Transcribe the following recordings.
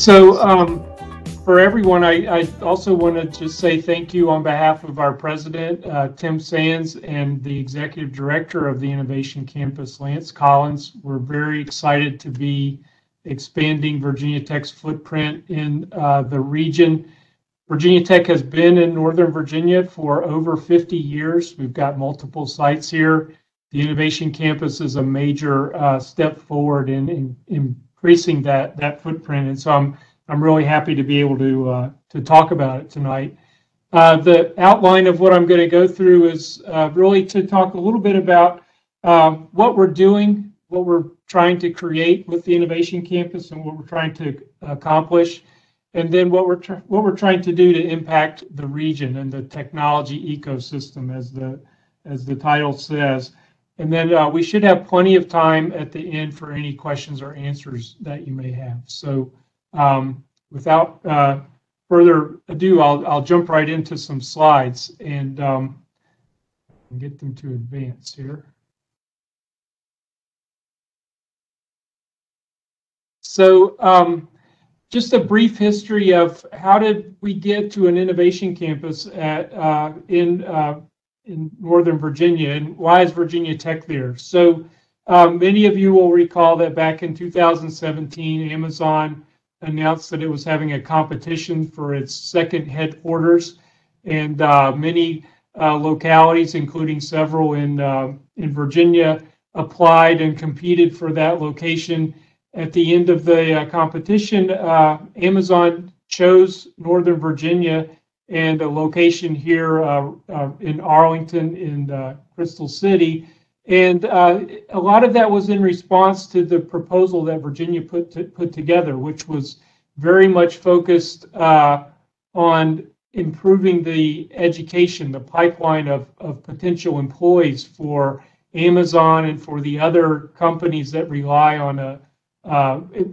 For everyone, I also want to just say thank you on behalf of our president, Tim Sands, and the executive director of the Innovation Campus, Lance Collins. We're very excited to be expanding Virginia Tech's footprint in the region. Virginia Tech has been in Northern Virginia for over 50 years. We've got multiple sites here. The Innovation Campus is a major step forward in increasing that footprint, and so I'm really happy to be able to talk about it tonight. The outline of what I'm going to go through is really to talk a little bit about what we're doing, what we're trying to create with the Innovation Campus, and what we're trying to accomplish, and then what we're trying to do to impact the region and the technology ecosystem, as the title says. And then we should have plenty of time at the end for any questions or answers that you may have. So without further ado, I'll jump right into some slides and get them to advance here. So just a brief history of how did we get to an innovation campus in Northern Virginia, and why is Virginia Tech there? So many of you will recall that back in 2017, Amazon announced that it was having a competition for its second headquarters, and many localities, including several in Virginia, applied and competed for that location. At the end of the competition, Amazon chose Northern Virginia and a location here in Arlington in Crystal City. And a lot of that was in response to the proposal that Virginia put together, which was very much focused on improving the education, the pipeline of potential employees for Amazon and for the other companies that rely on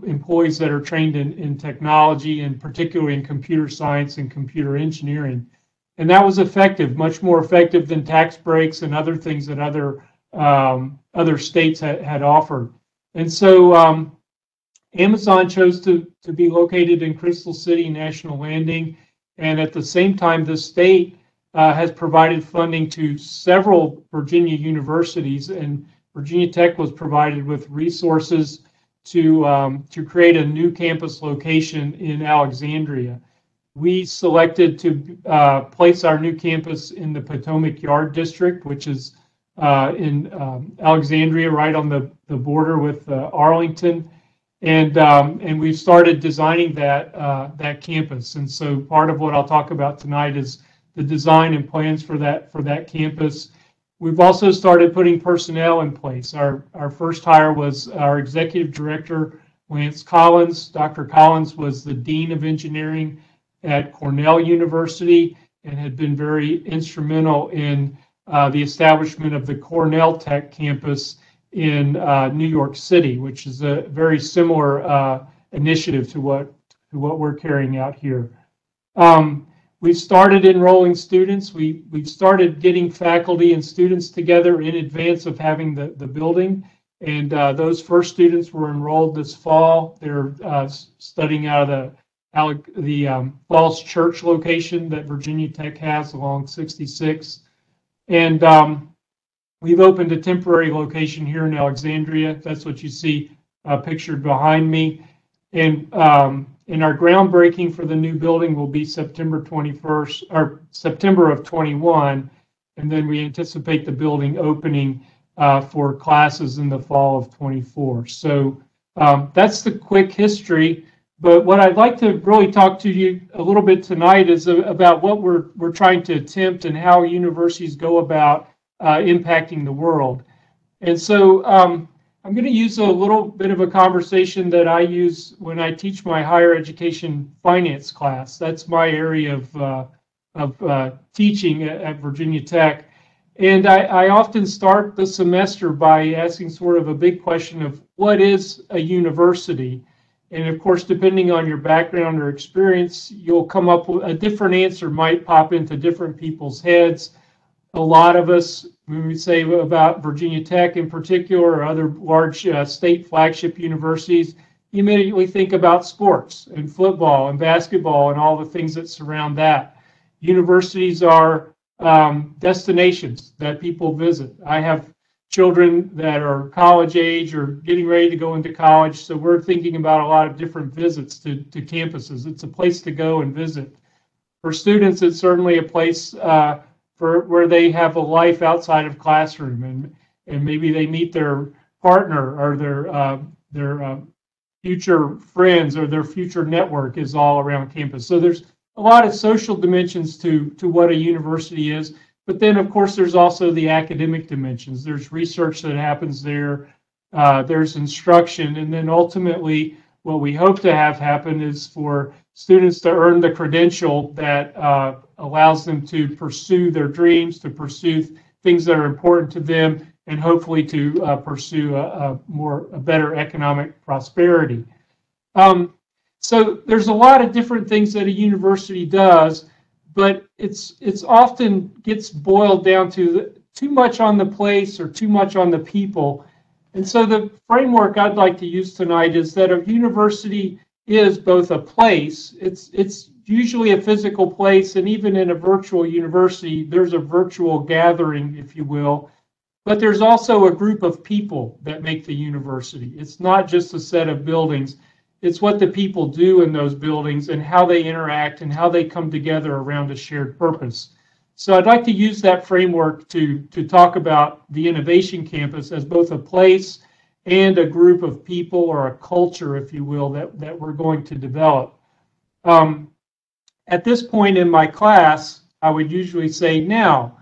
employees that are trained in technology, and particularly in computer science and computer engineering. And that was effective, much more effective than tax breaks and other things that other states had offered. And so Amazon chose to be located in Crystal City National Landing, and at the same time the state has provided funding to several Virginia universities, and Virginia Tech was provided with resources to create a new campus location in Alexandria. We selected to place our new campus in the Potomac Yard District, which is in Alexandria, right on the border with Arlington, and we've started designing that campus. And so part of what I'll talk about tonight is the design and plans for that campus. We've also started putting personnel in place. Our first hire was our executive director, Lance Collins. Dr. Collins was the dean of engineering at Cornell University and had been very instrumental in the establishment of the Cornell Tech campus in New York City, which is a very similar initiative to what we're carrying out here. We've started enrolling students. We've started getting faculty and students together in advance of having the building, and those first students were enrolled this fall. They're studying out of the Falls Church location that Virginia Tech has along 66, and we've opened a temporary location here in Alexandria. That's what you see pictured behind me, and our groundbreaking for the new building will be September 21st, or September of 21, and then we anticipate the building opening for classes in the fall of 24. So that's the quick history. But what I'd like to really talk to you a little bit tonight is about what we're trying to attempt and how universities go about impacting the world. And so I'm going to use a little bit of a conversation that I use when I teach my higher education finance class. That's my area of teaching at Virginia Tech. And I often start the semester by asking sort of a big question of what is a university? And of course, depending on your background or experience, you'll come up with a different answer, might pop into different people's heads. A lot of us, when we say about Virginia Tech in particular, or other large state flagship universities, you immediately think about sports and football and basketball and all the things that surround that. Universities are destinations that people visit. I have children that are college age or getting ready to go into college, so we're thinking about a lot of different visits to campuses. It's a place to go and visit. For students, it's certainly a place for where they have a life outside of classroom, and maybe they meet their partner or their future friends, or their future network is all around campus. So there's a lot of social dimensions to what a university is. But then, of course, there's also the academic dimensions. There's research that happens there. There's instruction. And then ultimately, what we hope to have happen is for students to earn the credential that allows them to pursue their dreams, to pursue things that are important to them, and hopefully to pursue a better economic prosperity. So there's a lot of different things that a university does, but it's often gets boiled down to too much on the place or too much on the people. And so the framework I'd like to use tonight is that a university is both a place, it's usually a physical place, and even in a virtual university, there's a virtual gathering, if you will. But there's also a group of people that make the university. It's not just a set of buildings. It's what the people do in those buildings and how they interact and how they come together around a shared purpose. So I'd like to use that framework to talk about the Innovation Campus as both a place and a group of people, or a culture, if you will, that we're going to develop. At this point in my class, I would usually say, now,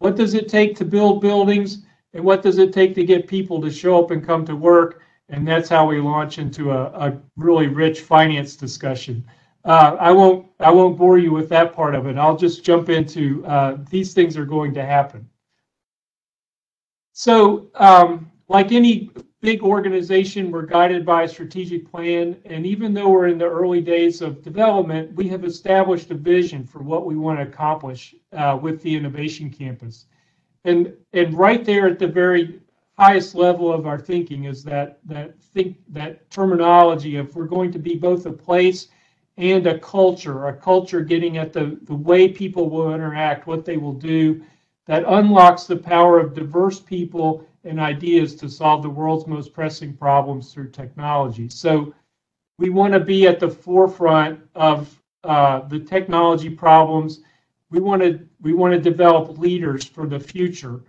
what does it take to build buildings, and what does it take to get people to show up and come to work? And that's how we launch into a really rich finance discussion. I won't bore you with that part of it. I'll just jump into these things are going to happen. So like any big organization, we're guided by a strategic plan. And even though we're in the early days of development, we have established a vision for what we want to accomplish with the Innovation Campus. And right there at the very highest level of our thinking is that terminology of we're going to be both a place and a culture getting at the way people will interact, what they will do, that unlocks the power of diverse people and ideas to solve the world's most pressing problems through technology. So we want to be at the forefront of the technology problems. We want to develop leaders for the future.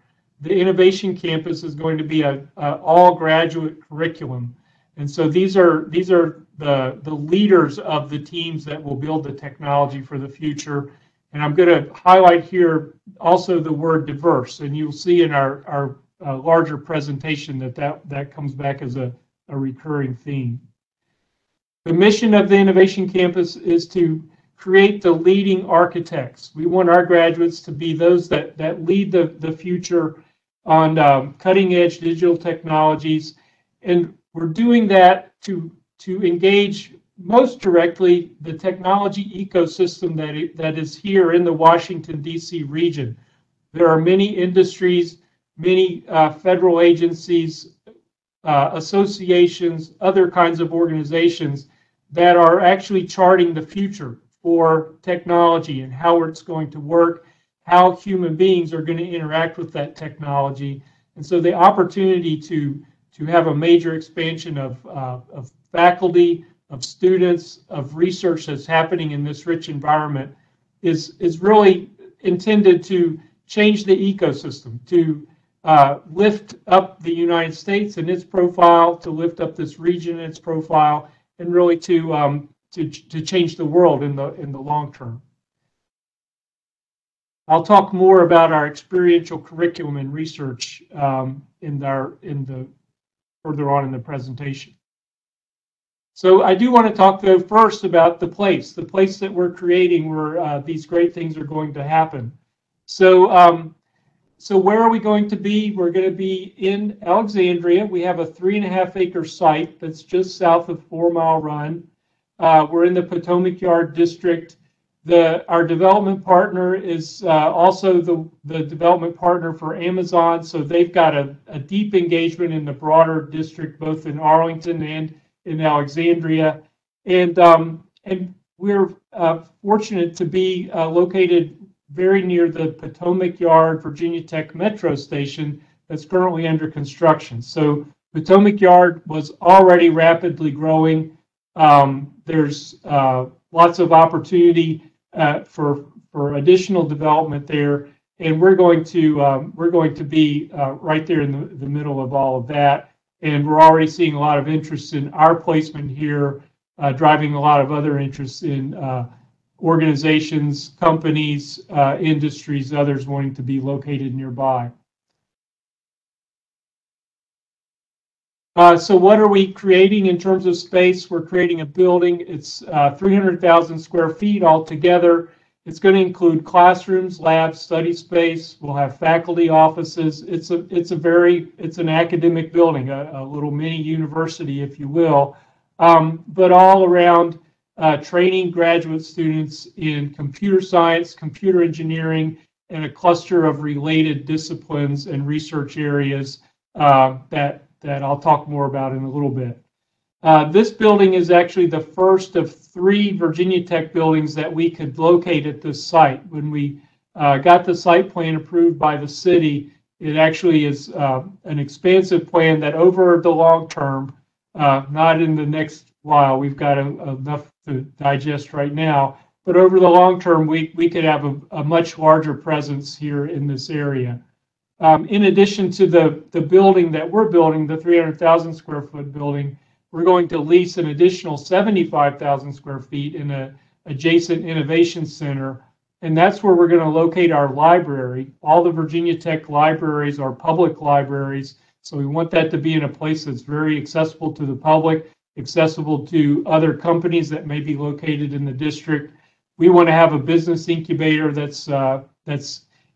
The Innovation Campus is going to be an all graduate curriculum. And so these are the leaders of the teams that will build the technology for the future. And I'm going to highlight here also the word diverse. And you'll see in our larger presentation that comes back as a recurring theme. The mission of the Innovation Campus is to create the leading architects. We want our graduates to be those that lead the future on cutting edge digital technologies. And we're doing that to engage most directly the technology ecosystem that is here in the Washington, D.C. region. There are many industries, many federal agencies, associations, other kinds of organizations that are actually charting the future for technology and how it's going to work, how human beings are going to interact with that technology. And so the opportunity to have a major expansion of faculty, of students, of research that's happening in this rich environment is really intended to change the ecosystem, to lift up the United States and its profile, to lift up this region and its profile, and really to change the world in the long term. I'll talk more about our experiential curriculum and research further on in the presentation. So I do want to talk though first about the place that we're creating where these great things are going to happen. So so where are we going to be? We're going to be in Alexandria. We have a 3.5 acre site that's just south of 4 Mile Run. We're in the Potomac Yard district. Our development partner is also the development partner for Amazon, so they've got a deep engagement in the broader district, both in Arlington and in Alexandria, and we're fortunate to be located very near the Potomac Yard Virginia Tech Metro station that's currently under construction. So Potomac Yard was already rapidly growing. There's lots of opportunity for additional development there, and we're going to be right there in the middle of all of that. And we're already seeing a lot of interest in our placement here, driving a lot of other interest in organizations, companies, industries, others wanting to be located nearby. So what are we creating in terms of space? We're creating a building. It's 300,000 square feet altogether. It's going to include classrooms, labs, study space. We'll have faculty offices. It's an academic building, a little mini university, if you will, but all around training graduate students in computer science, computer engineering, and a cluster of related disciplines and research areas that I'll talk more about in a little bit. This building is actually the first of 3 Virginia Tech buildings that we could locate at this site. When we got the site plan approved by the city, it actually is an expansive plan that over the long term, not in the next while, we've got enough to digest right now, but over the long term, we could have a much larger presence here in this area. In addition to the building that we're building, the 300,000 square foot building, we're going to lease an additional 75,000 square feet in an adjacent innovation center, and that's where we're going to locate our library. All the Virginia Tech libraries are public libraries, so we want that to be in a place that's very accessible to the public, accessible to other companies that may be located in the district. We want to have a business incubator that's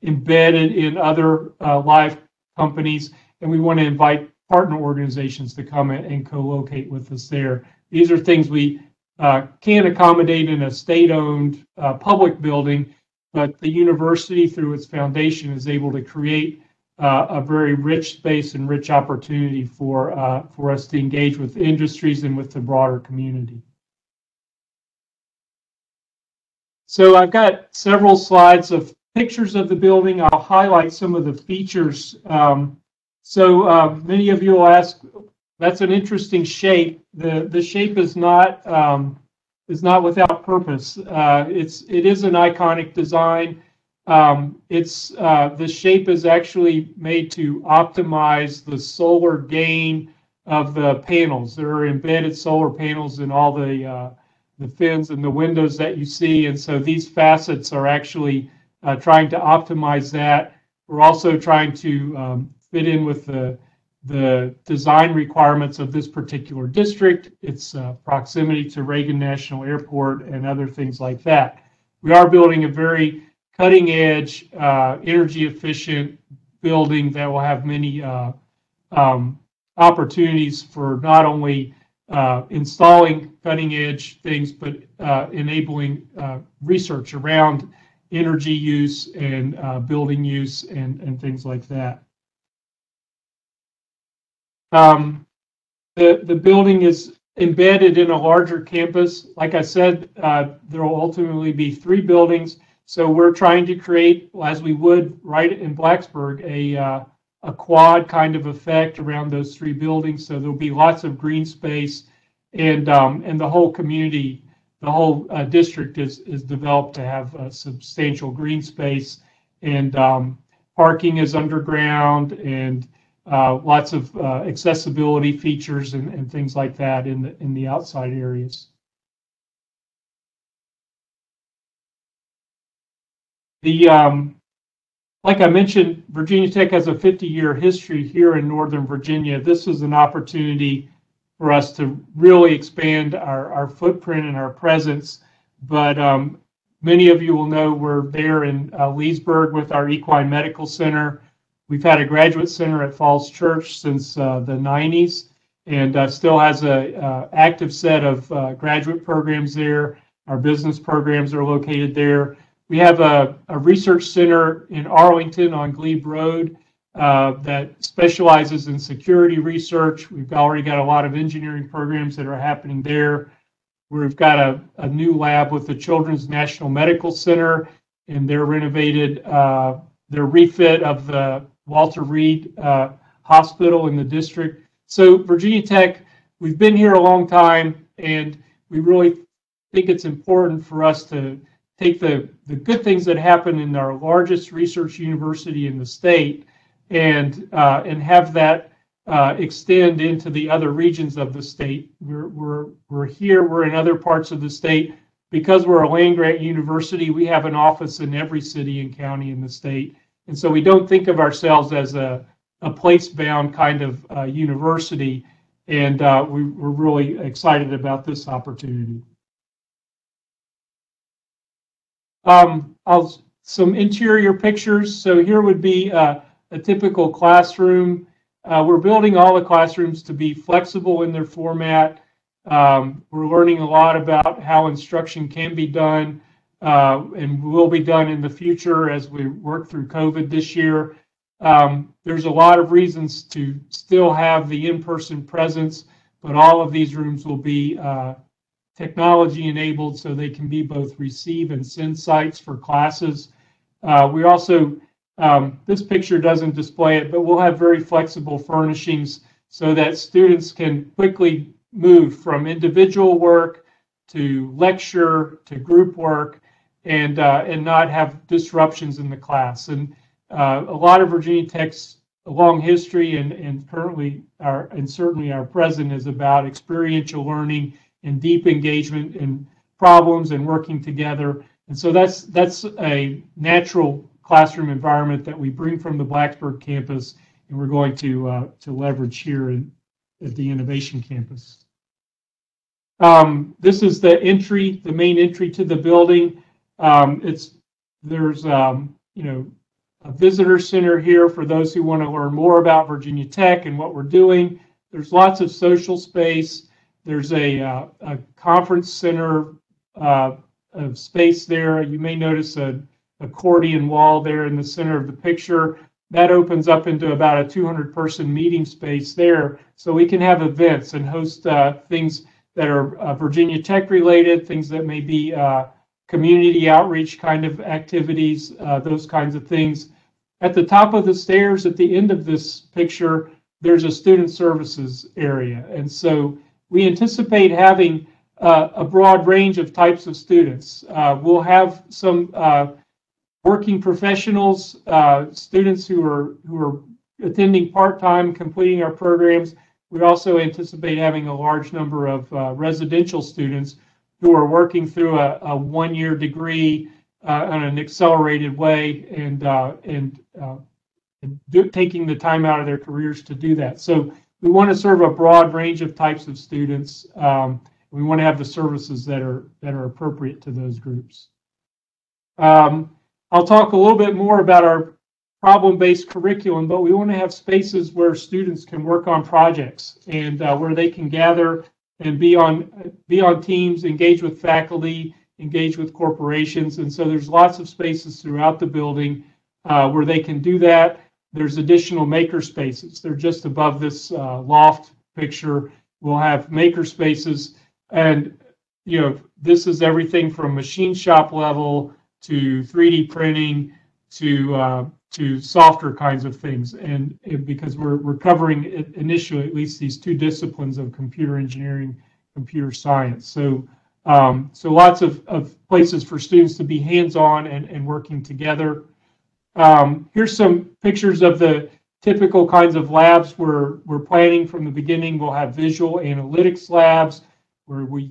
embedded in other live companies, and we want to invite partner organizations to come and co-locate with us there. These are things we can't accommodate in a state-owned public building, but the university, through its foundation, is able to create a very rich space and rich opportunity for us to engage with industries and with the broader community. So I've got several slides of pictures of the building. I'll highlight some of the features. So many of you will ask, that's an interesting shape. The shape is not without purpose. It is an iconic design. The shape is actually made to optimize the solar gain of the panels. There are embedded solar panels in all the fins and the windows that you see, and so these facets are actually trying to optimize that. We're also trying to fit in with the design requirements of this particular district, its proximity to Reagan National Airport and other things like that. We are building a very cutting-edge, energy-efficient building that will have many opportunities for not only installing cutting-edge things, but enabling research around energy use and building use and things like that. The building is embedded in a larger campus. Like I said, there will ultimately be 3 buildings. So we're trying to create, as we would right in Blacksburg, a quad kind of effect around those 3 buildings. So there'll be lots of green space, and the whole community, the whole district is developed to have a substantial green space, and parking is underground, and lots of accessibility features and things like that in the outside areas. Like I mentioned, Virginia Tech has a 50-year history here in Northern Virginia. This is an opportunity for us to really expand our footprint and our presence. But many of you will know we're there in Leesburg with our Equine Medical Center. We've had a graduate center at Falls Church since the 90s, and still has an active set of graduate programs there. Our business programs are located there. We have a research center in Arlington on Glebe Road. that specializes in security research. We've already got a lot of engineering programs that are happening there. We've got a new lab with the Children's National Medical Center and their renovated, their refit of the Walter Reed Hospital in the district. So Virginia Tech, we've been here a long time, and we really think it's important for us to take the good things that happen in our largest research university in the state and have that extend into the other regions of the state. We're here, we're in other parts of the state. Because we're a land-grant university, we have an office in every city and county in the state. And so we don't think of ourselves as a place-bound kind of university. And we're really excited about this opportunity. Some interior pictures. So here would be a typical classroom. We're building all the classrooms to be flexible in their format. We're learning a lot about how instruction can be done and will be done in the future as we work through COVID this year. There's a lot of reasons to still have the in-person presence, but all of these rooms will be technology enabled so they can be both receive and send sites for classes. We also, this picture doesn't display it, but we'll have very flexible furnishings so that students can quickly move from individual work to lecture to group work and not have disruptions in the class. And a lot of Virginia Tech's long history and currently and certainly our present is about experiential learning and deep engagement in problems and working together. And so that's a natural classroom environment that we bring from the Blacksburg campus, and we're going to leverage here at the Innovation Campus. This is the entry, the main entry to the building. There's a visitor center here for those who want to learn more about Virginia Tech and what we're doing. There's lots of social space. There's a conference center of space there. You may notice an accordion wall there in the center of the picture. That opens up into about a 200-person meeting space there, so we can have events and host things that are Virginia Tech related, things that may be community outreach kind of activities, those kinds of things. At the top of the stairs at the end of this picture, there's a student services area. And so we anticipate having a broad range of types of students. We'll have some working professionals, students who are attending part-time, completing our programs. We also anticipate having a large number of residential students who are working through a one-year degree on an accelerated way and taking the time out of their careers to do that. So we want to serve a broad range of types of students. We want to have the services that are appropriate to those groups. I'll talk a little bit more about our problem-based curriculum, but we want to have spaces where students can work on projects and where they can gather and be on teams, engage with faculty, engage with corporations. And so there's lots of spaces throughout the building where they can do that. There's additional maker spaces. They're just above this loft picture. We'll have maker spaces, and this is everything from machine shop level to 3D printing to softer kinds of things, and because we're covering initially at least these two disciplines of computer engineering, computer science. So lots of places for students to be hands-on and working together. Here's some pictures of the typical kinds of labs we're planning from the beginning. We'll have visual analytics labs where we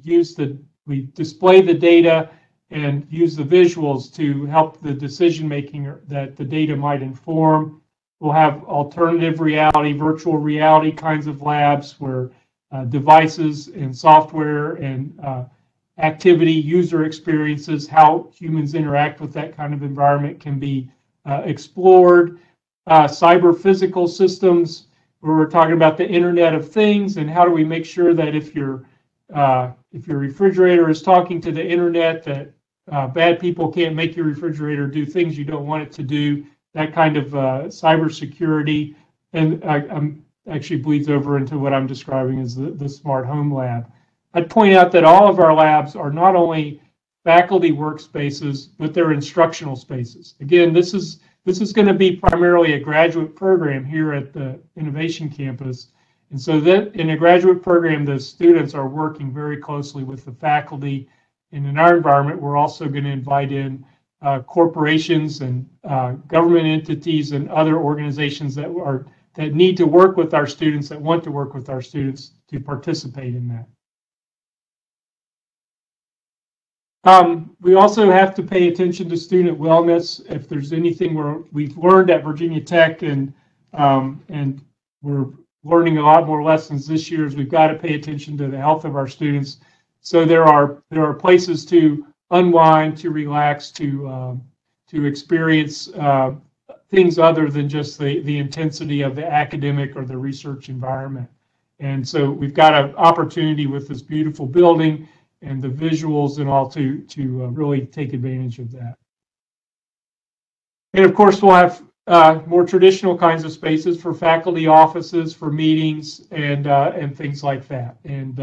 display the data and use the visuals to help the decision making that the data might inform. We'll have alternative reality, virtual reality kinds of labs where devices and software and activity, user experiences, how humans interact with that kind of environment can be explored. Cyber physical systems, where we're talking about the Internet of Things and how do we make sure that if your refrigerator is talking to the internet, that bad people can't make your refrigerator do things you don't want it to do. that kind of cybersecurity, and actually bleeds over into what I'm describing as the smart home lab. I'd point out that all of our labs are not only faculty workspaces, but they're instructional spaces. Again, this is going to be primarily a graduate program here at the Innovation Campus. And so that in a graduate program, the students are working very closely with the faculty. And in our environment, we're also going to invite in corporations and government entities and other organizations that need to work with our students, that want to work with our students to participate in that. We also have to pay attention to student wellness. If there's anything we've learned at Virginia Tech, and we're learning a lot more lessons this year, is we've got to pay attention to the health of our students. So there are places to unwind, to relax, to experience things other than just the intensity of the academic or the research environment. And so we've got an opportunity with this beautiful building and the visuals and all to really take advantage of that. And of course, we'll have more traditional kinds of spaces for faculty offices, for meetings, and things like that. And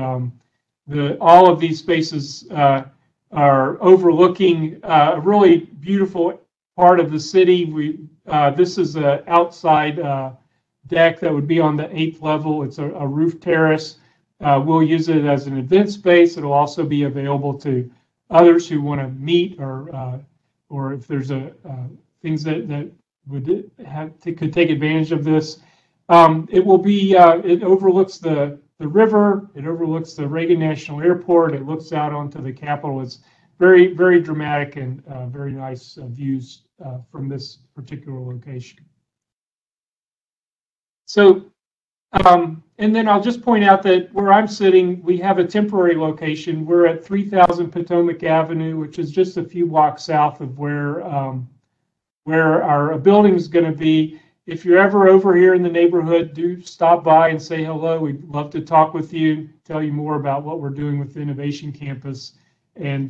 all of these spaces are overlooking a really beautiful part of the city. This is an outside deck that would be on the 8th level. It's a roof terrace. We'll use it as an event space. It'll also be available to others who want to meet, or if there's things that could take advantage of this. It will be. It overlooks the river. It overlooks the Reagan National Airport. It looks out onto the Capitol. It's very, very dramatic and very nice views from this particular location. So. And then I'll just point out that where I'm sitting, we have a temporary location. We're at 3000 Potomac Avenue, which is just a few blocks south of where our building is going to be. If you're ever over here in the neighborhood, do stop by and say hello. We'd love to talk with you, tell you more about what we're doing with the Innovation Campus. And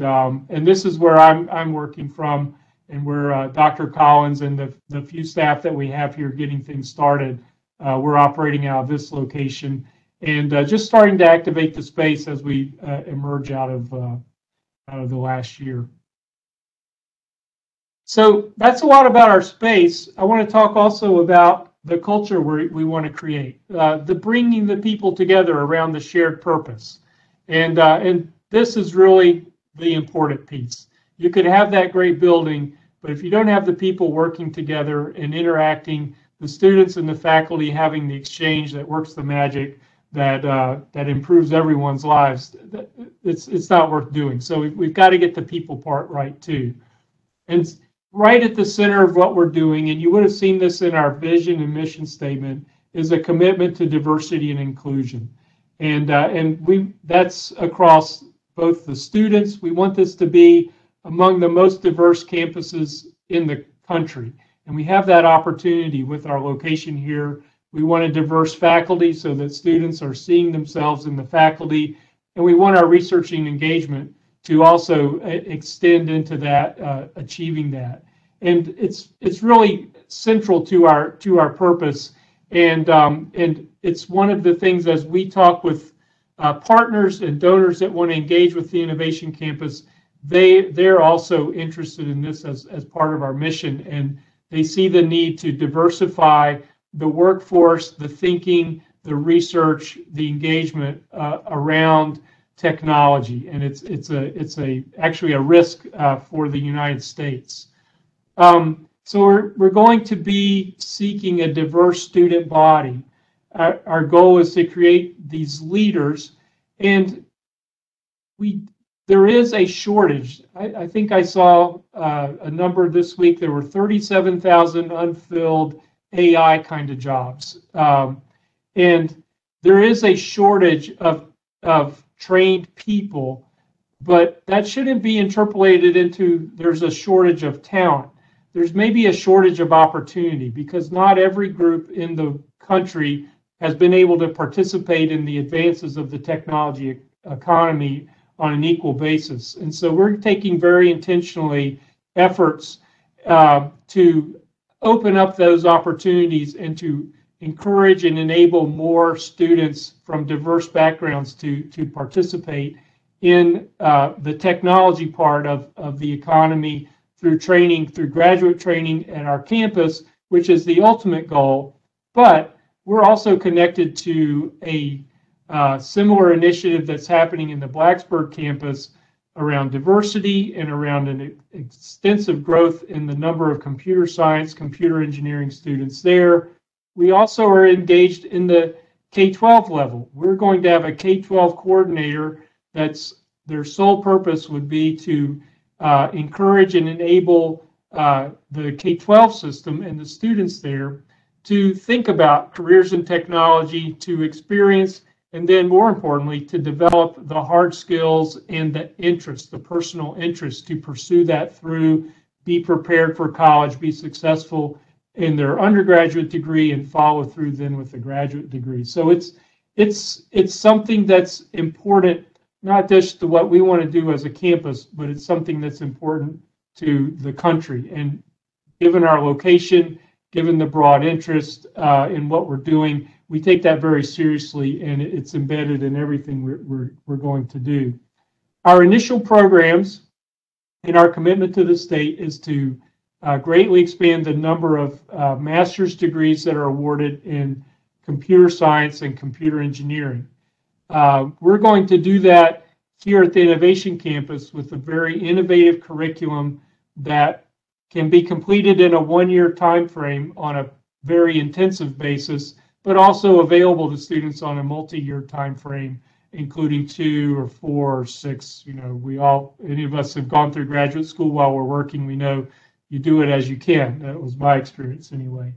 this is where I'm working from, and where Dr. Collins and the few staff that we have here getting things started. We're operating out of this location, and just starting to activate the space as we emerge out of the last year. So that's a lot about our space. I want to talk also about the culture we want to create, the bringing the people together around the shared purpose, and this is really the important piece. You could have that great building, but if you don't have the people working together and interacting, the students and the faculty having the exchange that works the magic, that improves everyone's lives, it's not worth doing. So we've got to get the people part right too. And right at the center of what we're doing, and you would have seen this in our vision and mission statement, is a commitment to diversity and inclusion. And that's across both the students. We want this to be among the most diverse campuses in the country. And we have that opportunity with our location here. We want a diverse faculty so that students are seeing themselves in the faculty. And we want our researching engagement to also extend into that, achieving that. And it's really central to our purpose. And it's one of the things, as we talk with partners and donors that want to engage with the Innovation Campus, they're also interested in this as part of our mission. And they see the need to diversify the workforce, the thinking, the research, the engagement around technology, and it's actually a risk for the United States. So we're going to be seeking a diverse student body. Our goal is to create these leaders, and there is a shortage. I think I saw a number this week. There were 37,000 unfilled AI kind of jobs. And there is a shortage of trained people, but that shouldn't be interpolated into there's a shortage of talent. There's maybe a shortage of opportunity, because not every group in the country has been able to participate in the advances of the technology economy on an equal basis. And so we're taking very intentionally efforts to open up those opportunities and to encourage and enable more students from diverse backgrounds to participate in the technology part of the economy through training, through graduate training at our campus, which is the ultimate goal. But we're also connected to a similar initiative that's happening in the Blacksburg campus around diversity and around an extensive growth in the number of computer science, computer engineering students there. We also are engaged in the K12 level. We're going to have a K12 coordinator that's their sole purpose would be to encourage and enable the K12 system and the students there to think about careers in technology, to experience, and then more importantly, to develop the hard skills and the interest, the personal interest to pursue that through, be prepared for college, be successful in their undergraduate degree, and follow through then with the graduate degree. So it's something that's important, not just to what we want to do as a campus, but it's something that's important to the country. And given our location, given the broad interest in what we're doing, we take that very seriously, and it's embedded in everything we're going to do. Our initial programs and our commitment to the state is to greatly expand the number of master's degrees that are awarded in computer science and computer engineering. We're going to do that here at the Innovation Campus with a very innovative curriculum that can be completed in a one-year time frame on a very intensive basis, but also available to students on a multi-year time frame, including 2 or 4 or 6. You know, any of us have gone through graduate school while we're working. We know you do it as you can. That was my experience anyway.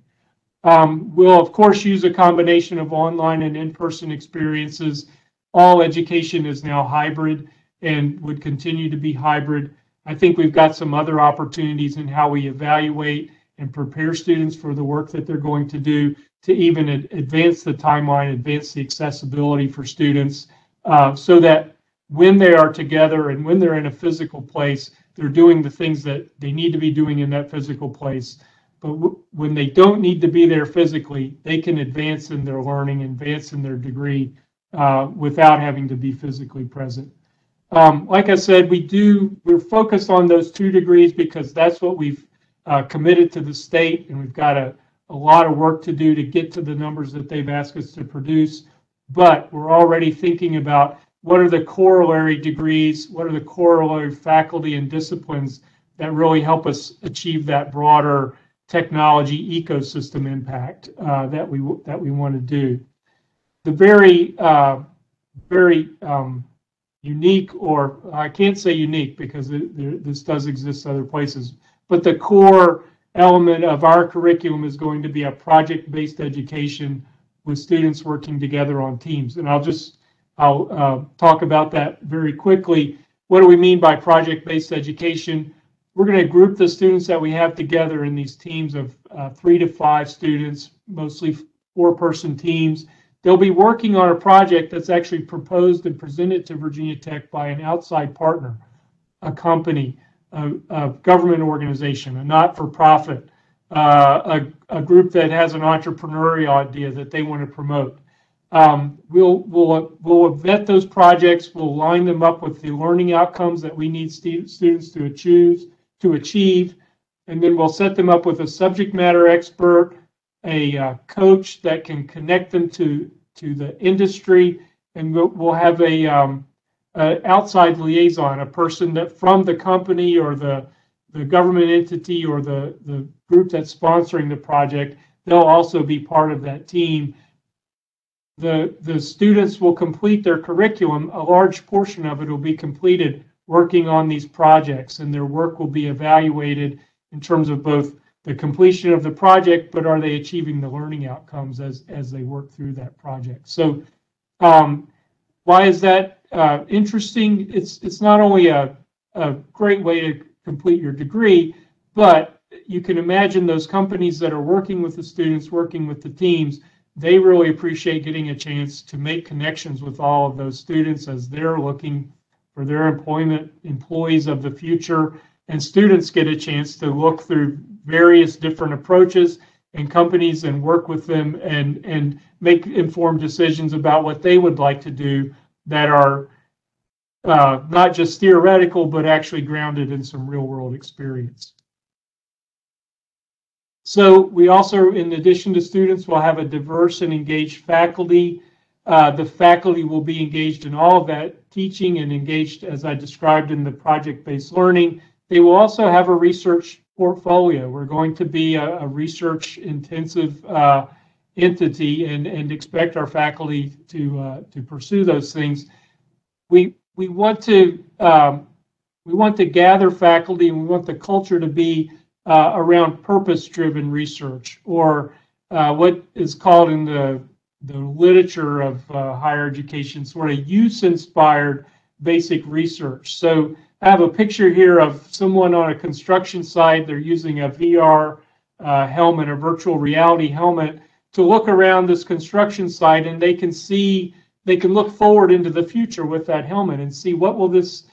We'll, of course, use a combination of online and in-person experiences. All education is now hybrid and would continue to be hybrid. I think we've got some other opportunities in how we evaluate and prepare students for the work that they're going to do to even advance the timeline, advance the accessibility for students, so that when they are together and when they're in a physical place, they're doing the things that they need to be doing in that physical place. But when they don't need to be there physically, they can advance in their learning, advance in their degree without having to be physically present. Like I said, we're focused on those 2 degrees because that's what we've committed to the state, and we've got a lot of work to do to get to the numbers that they've asked us to produce. But we're already thinking about what are the corollary degrees, what are the corollary faculty and disciplines that really help us achieve that broader technology ecosystem impact that we want to do. The very unique, or I can't say unique because this does exist other places, but the core element of our curriculum is going to be a project-based education with students working together on teams. And I'll talk about that very quickly. What do we mean by project-based education? We're going to group the students that we have together in these teams of 3 to 5 students, mostly 4-person teams. They'll be working on a project that's actually proposed and presented to Virginia Tech by an outside partner, a company, a government organization, a not-for-profit, a group that has an entrepreneurial idea that they want to promote. We'll vet those projects. We'll line them up with the learning outcomes that we need students to achieve, and then we'll set them up with a subject matter expert, a coach that can connect them to the industry, and we'll have a outside liaison, a person that from the company or the government entity or the group that's sponsoring the project. They'll also be part of that team. The students will complete their curriculum. A large portion of it will be completed working on these projects, and their work will be evaluated in terms of both the completion of the project, but are they achieving the learning outcomes as they work through that project? So why is that interesting? It's not only a great way to complete your degree, but you can imagine those companies that are working with the students, working with the teams, they really appreciate getting a chance to make connections with all of those students as they're looking for their employees of the future. And students get a chance to look through various different approaches and companies and work with them and make informed decisions about what they would like to do that are not just theoretical, but actually grounded in some real world experience. So we also, in addition to students, will have a diverse and engaged faculty. The faculty will be engaged in all of that teaching and engaged, as I described, in the project-based learning. They will also have a research portfolio. We're going to be a research-intensive entity and expect our faculty to pursue those things. We want to gather faculty, and we want the culture to be around purpose-driven research, or what is called in the literature of higher education sort of use-inspired basic research. So I have a picture here of someone on a construction site. They're using a VR helmet, a virtual reality helmet, to look around this construction site, and they can look forward into the future with that helmet and see what will this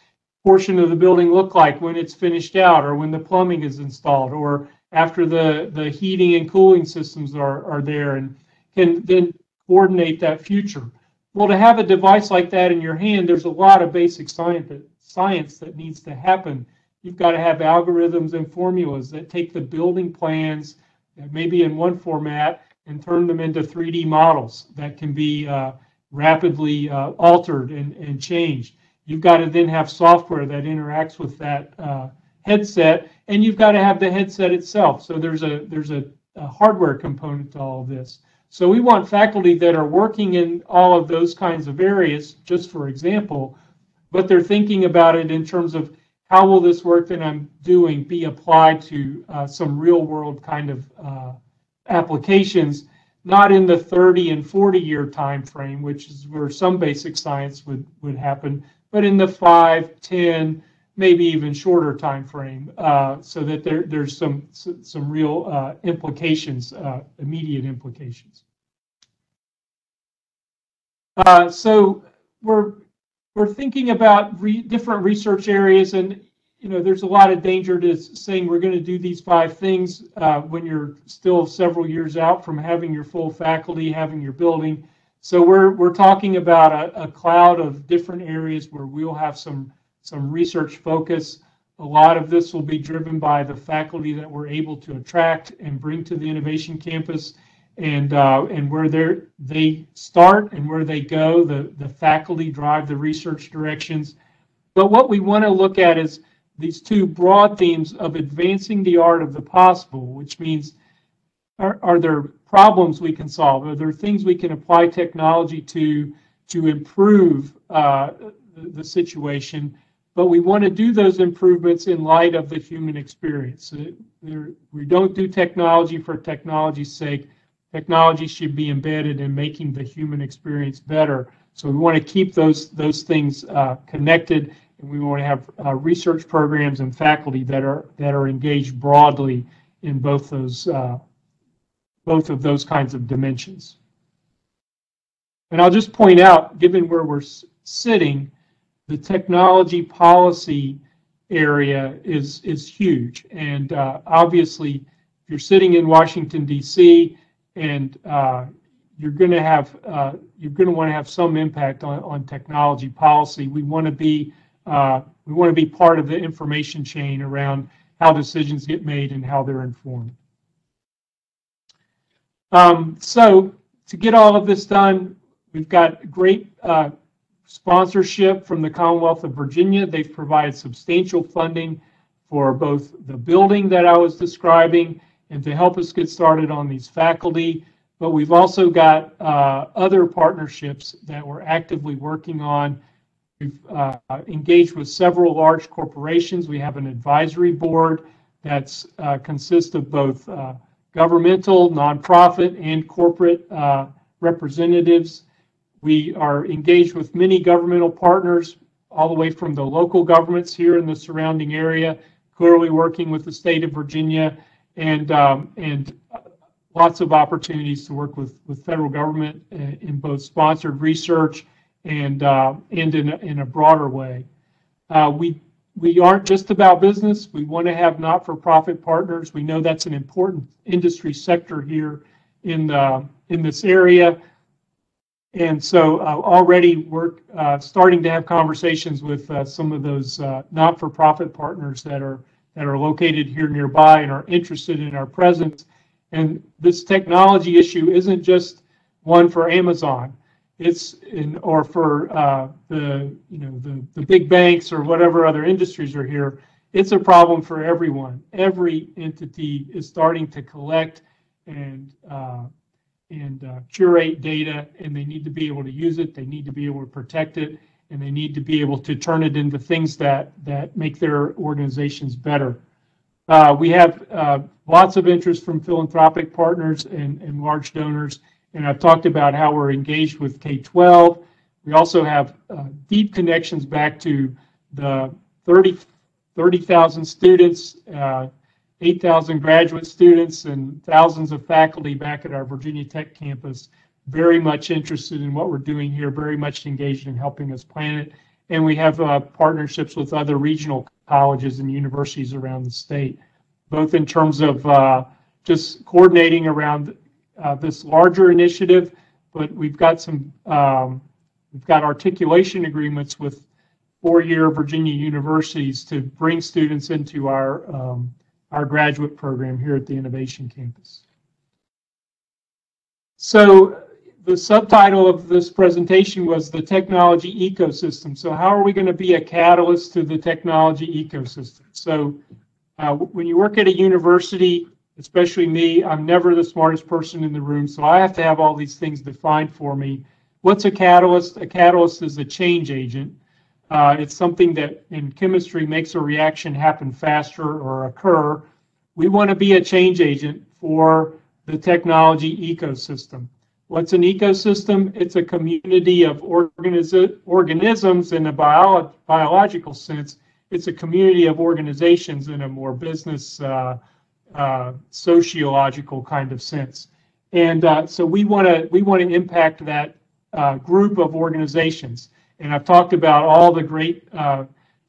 portion of the building look like when it's finished out, or when the plumbing is installed, or after the heating and cooling systems are there, and can then coordinate that future. Well, to have a device like that in your hand, there's a lot of basic science that needs to happen. You've got to have algorithms and formulas that take the building plans, maybe in one format, and turn them into 3D models that can be rapidly altered and changed. You've got to then have software that interacts with that headset, and you've got to have the headset itself. So there's a hardware component to all of this. So we want faculty that are working in all of those kinds of areas, just for example, but they're thinking about it in terms of how will this work that I'm doing be applied to some real world kind of applications, not in the 30 and 40-year time frame, which is where some basic science would happen, but in the 5, 10, maybe even shorter time frame, so that there's some real implications, immediate implications. So we're thinking about different research areas, and there's a lot of danger to saying we're going to do these 5 things when you're still several years out from having your full faculty, having your building. So we're talking about a cloud of different areas where we'll have some research focus. A lot of this will be driven by the faculty that we're able to attract and bring to the innovation campus, and where they start and where they go. The faculty drive the research directions. But what we want to look at is these 2 broad themes of advancing the art of the possible, which means are there problems we can solve? Are there things we can apply technology to improve the situation? But we want to do those improvements in light of the human experience. We don't do technology for technology's sake. Technology should be embedded in making the human experience better. So we want to keep those things connected, and we want to have research programs and faculty that are engaged broadly in both of those kinds of dimensions. And I'll just point out, given where we're sitting, the technology policy area is huge. And obviously, if you're sitting in Washington, D.C., and you're going to want to have some impact on technology policy. We want to be part of the information chain around how decisions get made and how they're informed. So to get all of this done, we've got great sponsorship from the Commonwealth of Virginia. They've provided substantial funding for both the building that I was describing and to help us get started on these faculty. But we've also got other partnerships that we're actively working on. We've engaged with several large corporations. We have an advisory board that consists of both governmental, nonprofit, and corporate representatives. We are engaged with many governmental partners, all the way from the local governments here in the surrounding area, clearly working with the state of Virginia, and lots of opportunities to work with federal government in both sponsored research and in a broader way. we aren't just about business. We want to have not-for-profit partners. We know that's an important industry sector here in this area. And so already we're starting to have conversations with some of those not-for-profit partners that are located here nearby and are interested in our presence. And this technology issue isn't just one for Amazon. It's or for the big banks or whatever other industries are here. It's a problem for everyone. Every entity is starting to collect and curate data, and they need to be able to use it. They need to be able to protect it, and they need to be able to turn it into things that make their organizations better. We have lots of interest from philanthropic partners and large donors, and I've talked about how we're engaged with K12. We also have deep connections back to the 30,000 students, 8,000 graduate students, and thousands of faculty back at our Virginia Tech campus, very much interested in what we're doing here, very much engaged in helping us plan it. And we have partnerships with other regional colleges and universities around the state, both in terms of just coordinating around this larger initiative, but we've got articulation agreements with four-year Virginia universities to bring students into our graduate program here at the Innovation Campus. So the subtitle of this presentation was the technology ecosystem. So how are we going to be a catalyst to the technology ecosystem? So when you work at a university, especially me, I'm never the smartest person in the room, so I have to have all these things defined for me. What's a catalyst? A catalyst is a change agent. It's something that in chemistry makes a reaction happen faster or occur. We want to be a change agent for the technology ecosystem. What's an ecosystem? It's a community of organisms in a biological sense. It's a community of organizations in a more business sociological kind of sense. And so we want to impact that group of organizations. And I've talked about all the great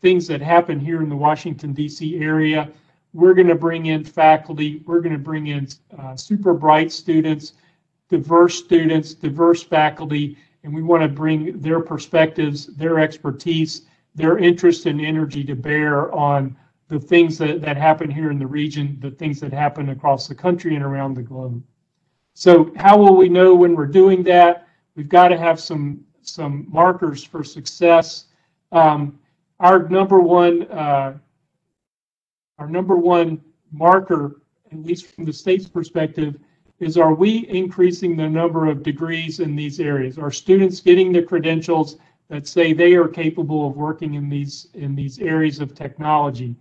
things that happen here in the Washington, D.C. area. We're going to bring in faculty. We're going to bring in super bright students, diverse faculty, and we want to bring their perspectives, their expertise, their interest and energy to bear on the things that happen here in the region, the things that happen across the country and around the globe. So how will we know when we're doing that? We've got to have some markers for success. Our number one marker, at least from the state's perspective, is, are we increasing the number of degrees in these areas? Are students getting the credentials that say they are capable of working in these areas of technology?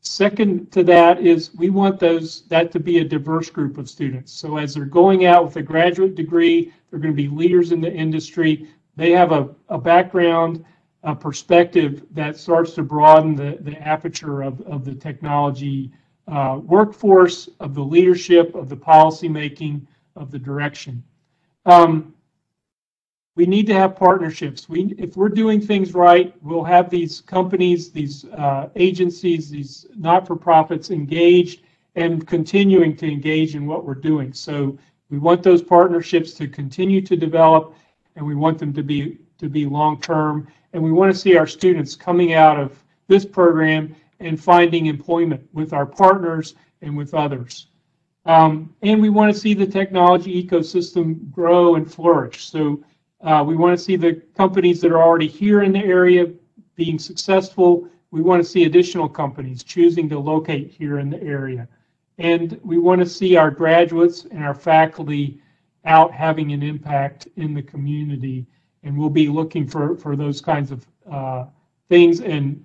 Second to that is we want that to be a diverse group of students. So as they're going out with a graduate degree, they're going to be leaders in the industry. They have a background, a perspective that starts to broaden the aperture of the technology workforce, of the leadership, of the policy making, of the direction. We need to have partnerships. If we're doing things right, we'll have these companies, these agencies, these not-for-profits engaged and continuing to engage in what we're doing. So we want those partnerships to continue to develop, and we want them to be long-term. And we want to see our students coming out of this program and finding employment with our partners and with others. And we want to see the technology ecosystem grow and flourish. So we want to see the companies that are already here in the area being successful. We want to see additional companies choosing to locate here in the area. And we want to see our graduates and our faculty out having an impact in the community. And we'll be looking for those kinds of things and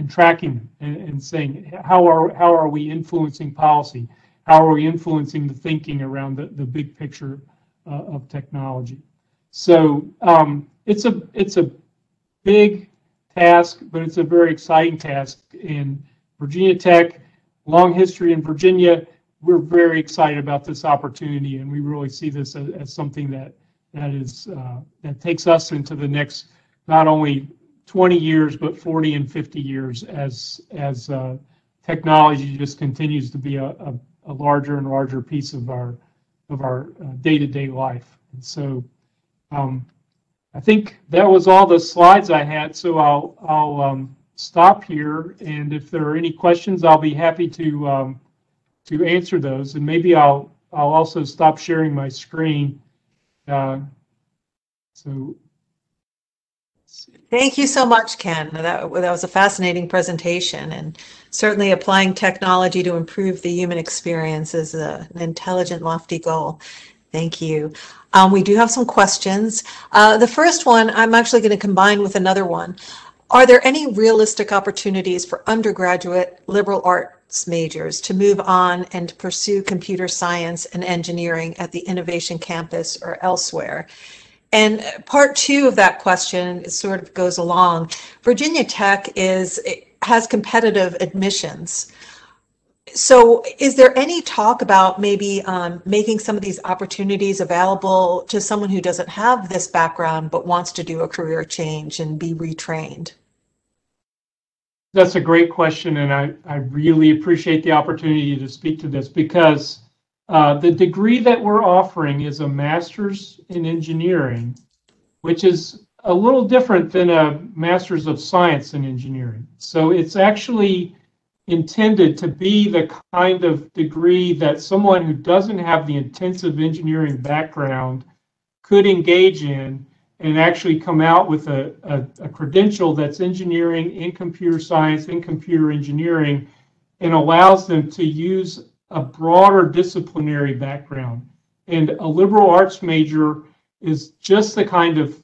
tracking them and saying, how are we influencing policy? How are we influencing the thinking around the big picture of technology? So it's a big task, but it's a very exciting task. In Virginia Tech, long history in Virginia, we're very excited about this opportunity, and we really see this as something that takes us into the next not only 20 years, but 40 and 50 years as technology just continues to be a larger and larger piece of our day-to-day life. And so I think that was all the slides I had. So I'll stop here, and if there are any questions, I'll be happy to answer those. And maybe I'll also stop sharing my screen. Thank you so much, Ken. That was a fascinating presentation, and certainly applying technology to improve the human experience is an intelligent, lofty goal. Thank you. We do have some questions. The first one I'm actually going to combine with another one. Are there any realistic opportunities for undergraduate liberal arts majors to move on and pursue computer science and engineering at the Innovation Campus or elsewhere? And part two of that question sort of goes along. Virginia Tech has competitive admissions. So is there any talk about maybe making some of these opportunities available to someone who doesn't have this background but wants to do a career change and be retrained? That's a great question, and I really appreciate the opportunity to speak to this, because the degree that we're offering is a master's in engineering, which is a little different than a master's of science in engineering. So it's actually intended to be the kind of degree that someone who doesn't have the intensive engineering background could engage in and actually come out with a credential that's engineering in computer science, in computer engineering, and allows them to use a broader disciplinary background. And a liberal arts major is just the kind of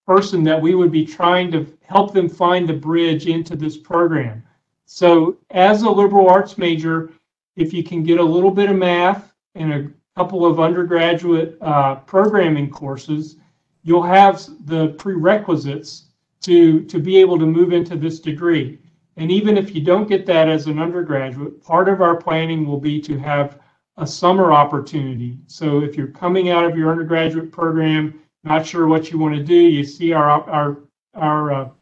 person that we would be trying to help them find the bridge into this program. So as a liberal arts major, if you can get a little bit of math and a couple of undergraduate programming courses, you'll have the prerequisites to be able to move into this degree. And even if you don't get that as an undergraduate, part of our planning will be to have a summer opportunity. So if you're coming out of your undergraduate program, not sure what you want to do, you see our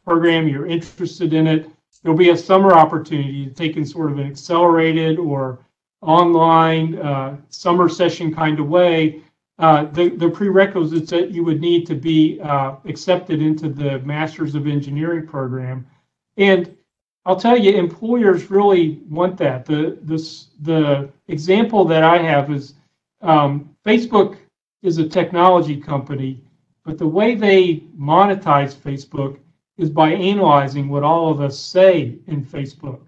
program, you're interested in it, there'll be a summer opportunity to take in sort of an accelerated or online summer session kind of way. The prerequisites that you would need to be accepted into the Masters of Engineering program. And I'll tell you, employers really want that. The example that I have is Facebook is a technology company, but the way they monetize Facebook is by analyzing what all of us say in Facebook.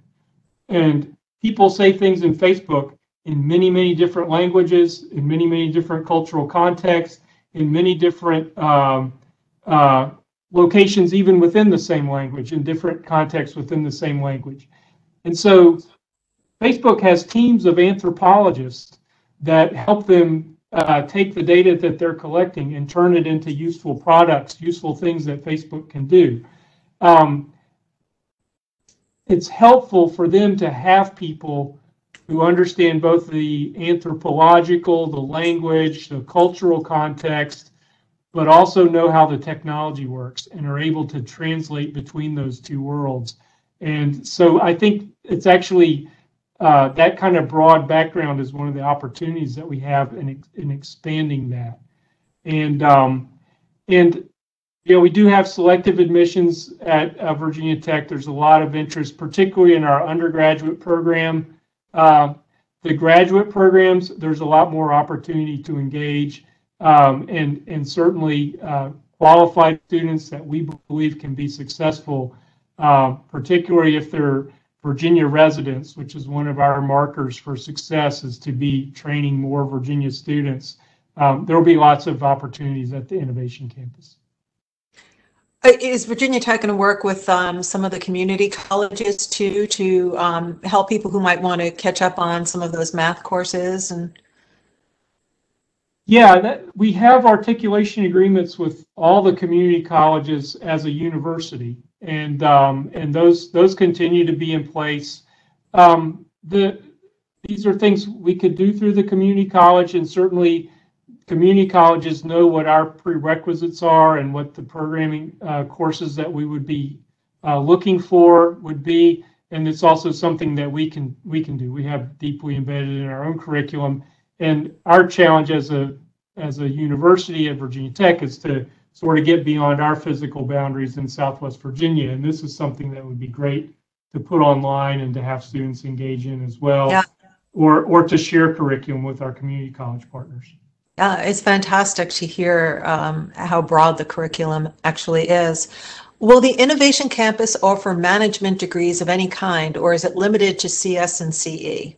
And people say things in Facebook in many, many different languages, in many, many different cultural contexts, in many different locations, even within the same language, in different contexts within the same language. And so Facebook has teams of anthropologists that help them take the data that they're collecting and turn it into useful products, useful things that Facebook can do. It's helpful for them to have people who understand both the anthropological, the language, the cultural context, but also know how the technology works and are able to translate between those two worlds. And so I think it's actually that kind of broad background is one of the opportunities that we have in expanding that. And you know, we do have selective admissions at Virginia Tech. There's a lot of interest, particularly in our undergraduate program. The graduate programs, there's a lot more opportunity to engage, and certainly qualified students that we believe can be successful, particularly if they're Virginia residents, which is one of our markers for success, is to be training more Virginia students. There will be lots of opportunities at the Innovation Campus. Is Virginia Tech going to work with some of the community colleges too to help people who might want to catch up on some of those math courses? And yeah, we have articulation agreements with all the community colleges as a university, and those continue to be in place. These are things we could do through the community college, and certainly community colleges know what our prerequisites are and what the programming courses that we would be looking for would be, and it's also something that we can do. We have deeply embedded in our own curriculum, and our challenge as a university at Virginia Tech is to sort of get beyond our physical boundaries in Southwest Virginia, and this is something that would be great to put online and to have students engage in as well, Yeah. or to share curriculum with our community college partners. It's fantastic to hear how broad the curriculum actually is. Will the Innovation Campus offer management degrees of any kind, or is it limited to CS and CE?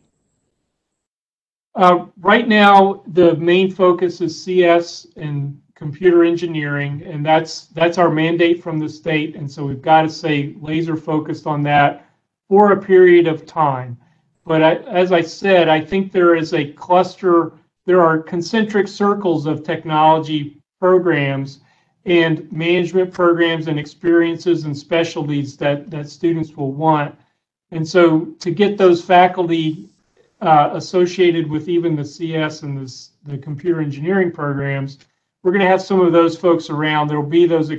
Right now, the main focus is CS and computer engineering, and that's our mandate from the state, and so we've got to stay laser focused on that for a period of time. But as I said, I think there is a cluster, there are concentric circles of technology programs and management programs and experiences and specialties that students will want. And so to get those faculty associated with even the CS and the computer engineering programs, we're going to have some of those folks around. There will be those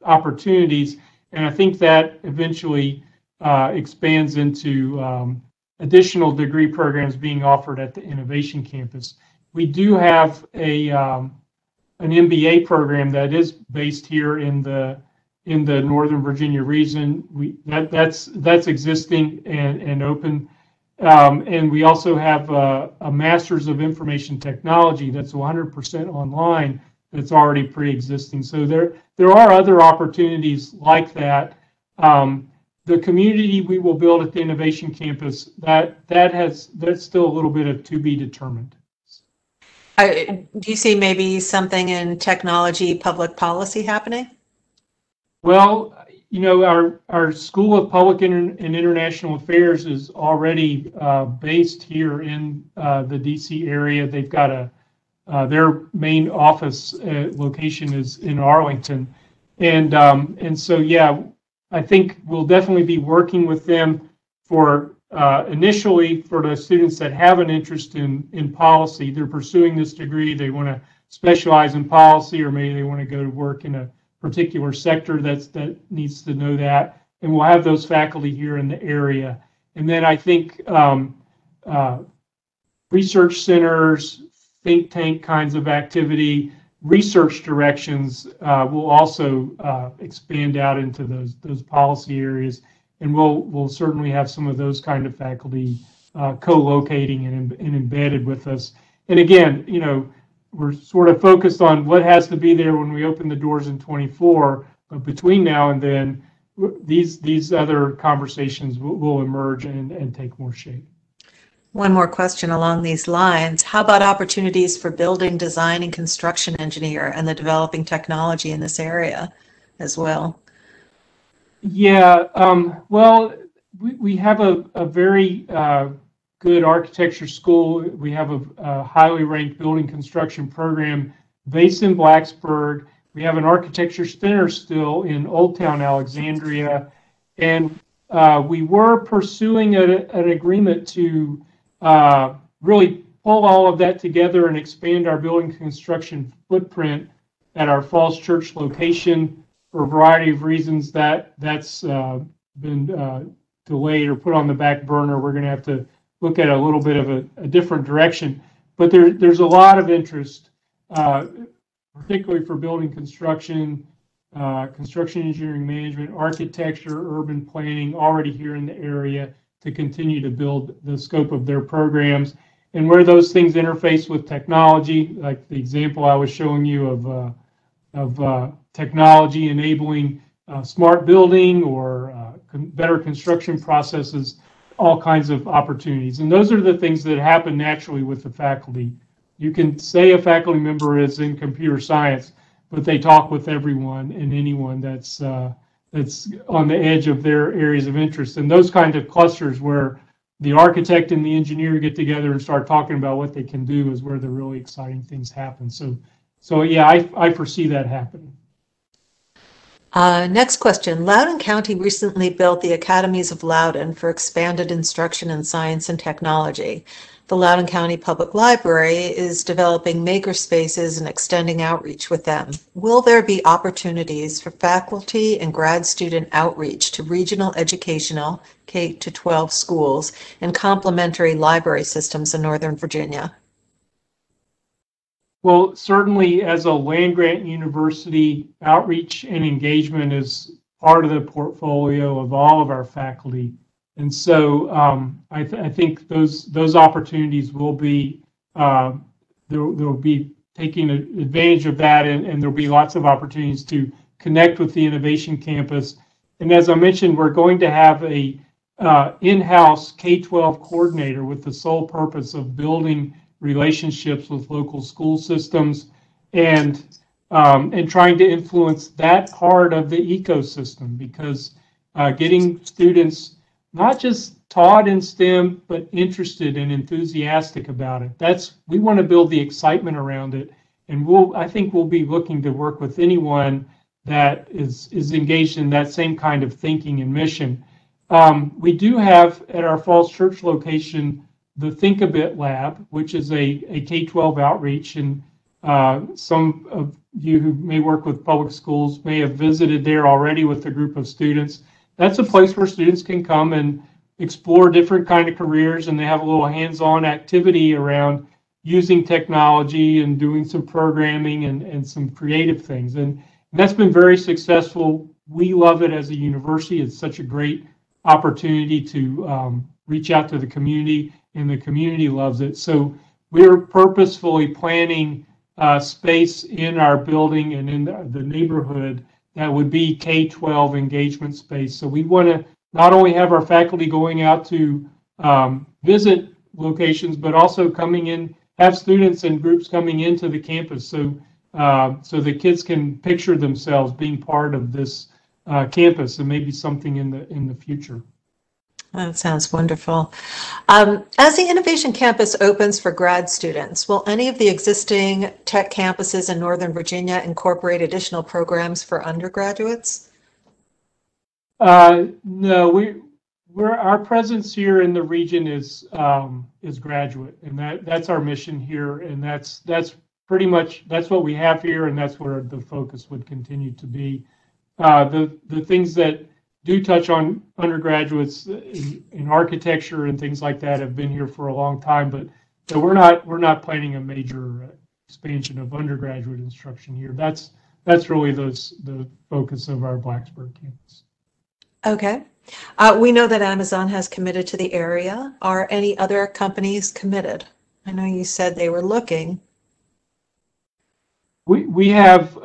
opportunities, and I think that eventually expands into additional degree programs being offered at the Innovation Campus. We do have an MBA program that is based here in the Northern Virginia region. That's existing and open. And we also have a Master's of Information Technology that's 100% online that's already pre-existing. So there are other opportunities like that. The community we will build at the Innovation Campus, that's still a little bit of to be determined. Do you see maybe something in technology public policy happening? Well, you know, our School of Public and International Affairs is already based here in the DC area. They've got their main office location is in Arlington, and so yeah, I think we'll definitely be working with them for initially for the students that have an interest in policy. They're pursuing this degree. They want to specialize in policy, or maybe they want to go to work in a particular sector that needs to know that, and we'll have those faculty here in the area. And then I think research centers, think tank kinds of activity, research directions will also expand out into those policy areas, and we'll certainly have some of those kind of faculty co-locating and embedded with us. And again, you know, we're sort of focused on what has to be there when we open the doors in 24, but between now and then, these other conversations will emerge and take more shape. One more question along these lines. How about opportunities for building, design, and construction engineer and the developing technology in this area as well? Yeah, well, we have a very good architecture school. We have a highly ranked building construction program based in Blacksburg. We have an architecture center still in Old Town Alexandria, and we were pursuing an agreement to really pull all of that together and expand our building construction footprint at our Falls Church location. For a variety of reasons, that's been delayed or put on the back burner. We're going to have to look at a little bit of a different direction. But there's a lot of interest, particularly for building construction, construction engineering management, architecture, urban planning, already here in the area to continue to build the scope of their programs. And where those things interface with technology, like the example I was showing you of technology enabling smart building or better construction processes, all kinds of opportunities. And those are the things that happen naturally with the faculty. You can say a faculty member is in computer science, but they talk with everyone and anyone that's on the edge of their areas of interest. And those kinds of clusters where the architect and the engineer get together and start talking about what they can do is where the really exciting things happen. So yeah, I foresee that happening. Next question. Loudoun County recently built the Academies of Loudoun for expanded instruction in science and technology. The Loudoun County Public Library is developing maker spaces and extending outreach with them. Will there be opportunities for faculty and grad student outreach to regional educational K-12 schools and complementary library systems in Northern Virginia? Well, certainly as a land-grant university, outreach and engagement is part of the portfolio of all of our faculty. And so I think those opportunities will be, there will be taking advantage of that, and there'll be lots of opportunities to connect with the Innovation Campus. And as I mentioned, we're going to have a in-house K-12 coordinator with the sole purpose of building relationships with local school systems and trying to influence that part of the ecosystem, because getting students not just taught in STEM, but interested and enthusiastic about it. We want to build the excitement around it. And I think we'll be looking to work with anyone that is engaged in that same kind of thinking and mission. We do have at our Falls Church location the Think a Bit Lab, which is a K-12 outreach, and some of you who may work with public schools may have visited there already with a group of students. That's a place where students can come and explore different kind of careers, and they have a little hands-on activity around using technology and doing some programming and some creative things. And that's been very successful. We love it as a university. It's such a great opportunity to reach out to the community, and the community loves it. So we're purposefully planning space in our building and in the neighborhood that would be K-12 engagement space. So we want to not only have our faculty going out to visit locations, but also coming in, have students and groups coming into the campus, so the kids can picture themselves being part of this campus, and maybe something in the future. That sounds wonderful. As the Innovation Campus opens for grad students, will any of the existing tech campuses in Northern Virginia incorporate additional programs for undergraduates? No, our presence here in the region is graduate, and that's our mission here, and that's pretty much what we have here, and that's where the focus would continue to be. The things that do touch on undergraduates in architecture and things like that have been here for a long time, but so we're not planning a major expansion of undergraduate instruction here. That's really the focus of our Blacksburg campus. Okay. We know that Amazon has committed to the area. Are any other companies committed? I know you said they were looking. We have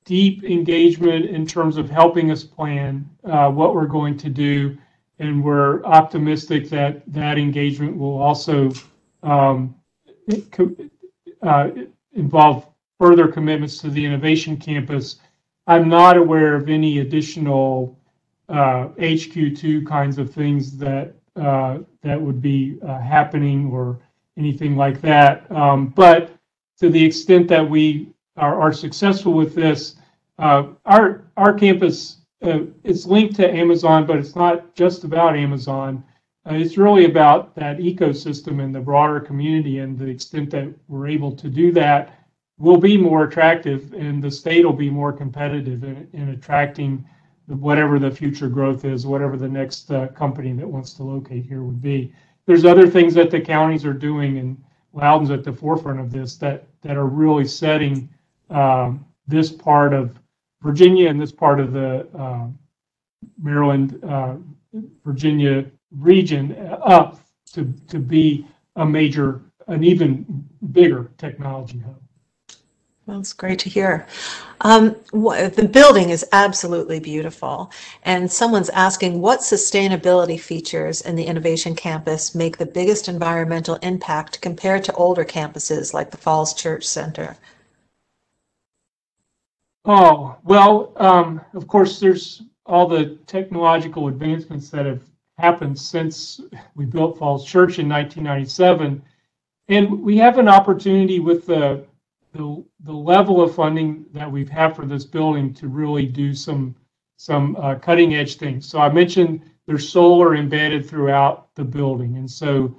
deep engagement in terms of helping us plan what we're going to do, and we're optimistic that engagement will also involve further commitments to the Innovation Campus. I'm not aware of any additional HQ2 kinds of things that would be happening or anything like that. But to the extent that we are successful with this, our campus is linked to Amazon, but it's not just about Amazon. It's really about that ecosystem and the broader community, and the extent that we're able to do that will be more attractive, and the state will be more competitive in attracting whatever the future growth is, whatever the next company that wants to locate here would be. There's other things that the counties are doing, and Loudoun's at the forefront of this, that are really setting this part of Virginia and this part of the Maryland, Virginia region up to be an even bigger technology hub. Well, it's great to hear. The building is absolutely beautiful, and someone's asking what sustainability features in the Innovation Campus make the biggest environmental impact compared to older campuses like the Falls Church Center. Oh, well, of course, there's all the technological advancements that have happened since we built Falls Church in 1997. And we have an opportunity with the the level of funding that we've had for this building to really do some cutting edge things. So I mentioned there's solar embedded throughout the building, and so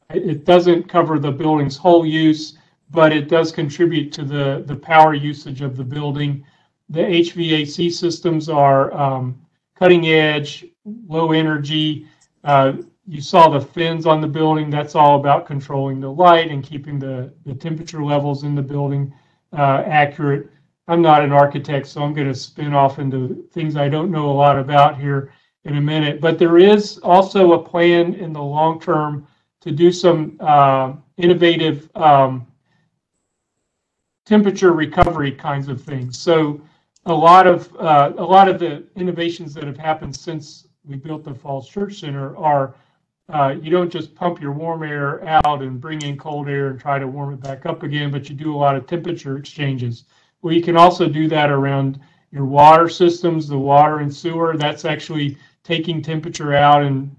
it doesn't cover the building's whole use, but it does contribute to the power usage of the building. The HVAC systems are cutting edge, low energy. You saw the fins on the building. That's all about controlling the light and keeping the temperature levels in the building accurate. I'm not an architect, so I'm going to spin off into things I don't know a lot about here in a minute. But there is also a plan in the long term to do some innovative temperature recovery kinds of things. So a lot of the innovations that have happened since we built the Falls Church Center are you don't just pump your warm air out and bring in cold air and try to warm it back up again, but you do a lot of temperature exchanges. Well, you can also do that around your water systems, the water and sewer. That's actually taking temperature out and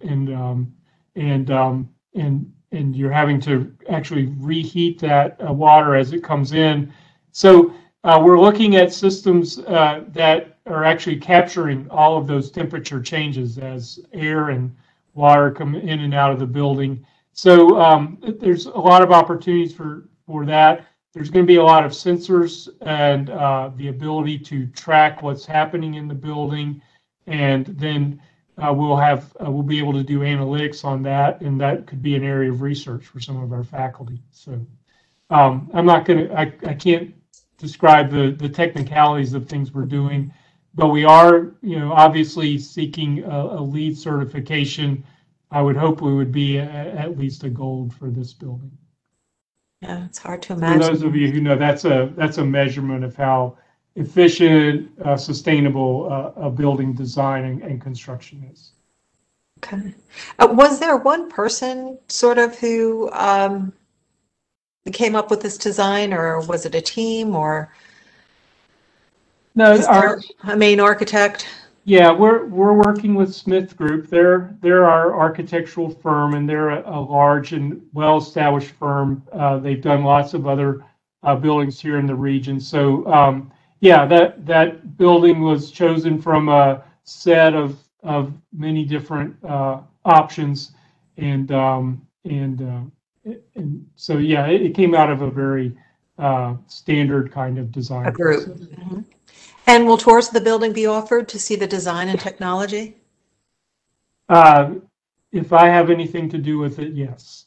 you're having to actually reheat that water as it comes in. So we're looking at systems that are actually capturing all of those temperature changes as air and water come in and out of the building. So there's a lot of opportunities for that. There's going to be a lot of sensors and the ability to track what's happening in the building, and then we'll be able to do analytics on that, and that could be an area of research for some of our faculty. So I can't describe the technicalities of things we're doing, but we are, obviously seeking a LEED certification. I would hope we would be at least a gold for this building. Yeah, it's hard to imagine. For those of you who know, that's a measurement of how efficient, sustainable a building design and construction is. Okay. Was there one person sort of who came up with this design, or was it a team, or no? A main architect? Yeah, we're working with Smith Group. They're our architectural firm, and they're a large and well-established firm. They've done lots of other buildings here in the region. So yeah, that building was chosen from a set of many different options, and so yeah, it came out of a very standard kind of design. A group. Mm-hmm. And will tours of the building be offered to see the design and technology? If I have anything to do with it, yes.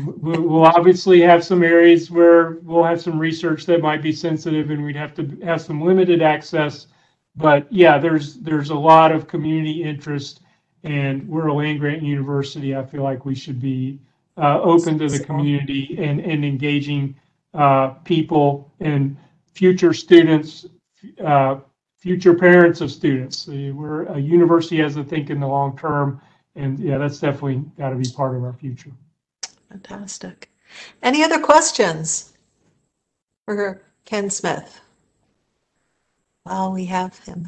We'll obviously have some areas where we'll have some research that might be sensitive, and we'd have to have some limited access. But yeah, there's a lot of community interest, and we're a land-grant university. I feel like we should be open to the community and engaging people and future students, future parents of students. We're a university has to think in the long term, and yeah, that's definitely got to be part of our future. Fantastic. Any other questions for Ken Smith? Well, we have him.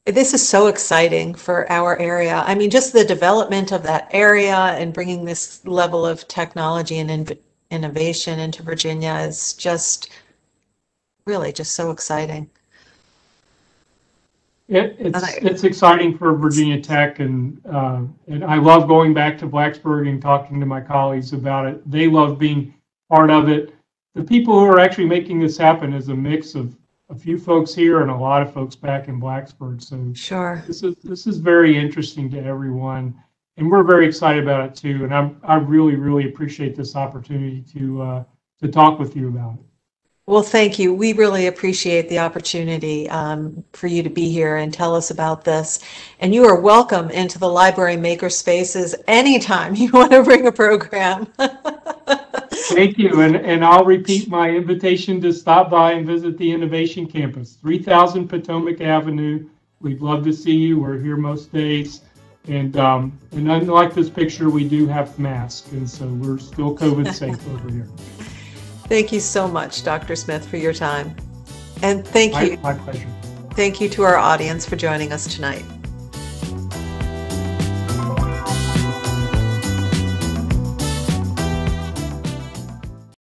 This is so exciting for our area. I mean, just the development of that area and bringing this level of technology and innovation into Virginia is just really just so exciting. It's exciting for Virginia Tech, and I love going back to Blacksburg and talking to my colleagues about it. They love being part of it. The people who are actually making this happen is a mix of a few folks here and a lot of folks back in Blacksburg. So sure, this is very interesting to everyone, and we're very excited about it too. And I really appreciate this opportunity to talk with you about it. Well, thank you. We really appreciate the opportunity for you to be here and tell us about this. And you are welcome into the library maker spaces anytime you want to bring a program. Thank you. And I'll repeat my invitation to stop by and visit the Innovation Campus, 3000 Potomac Avenue. We'd love to see you. We're here most days. And unlike this picture, we do have masks. And so we're still COVID safe over here. Thank you so much, Dr. Smith, for your time. And thank you. My pleasure. Thank you to our audience for joining us tonight.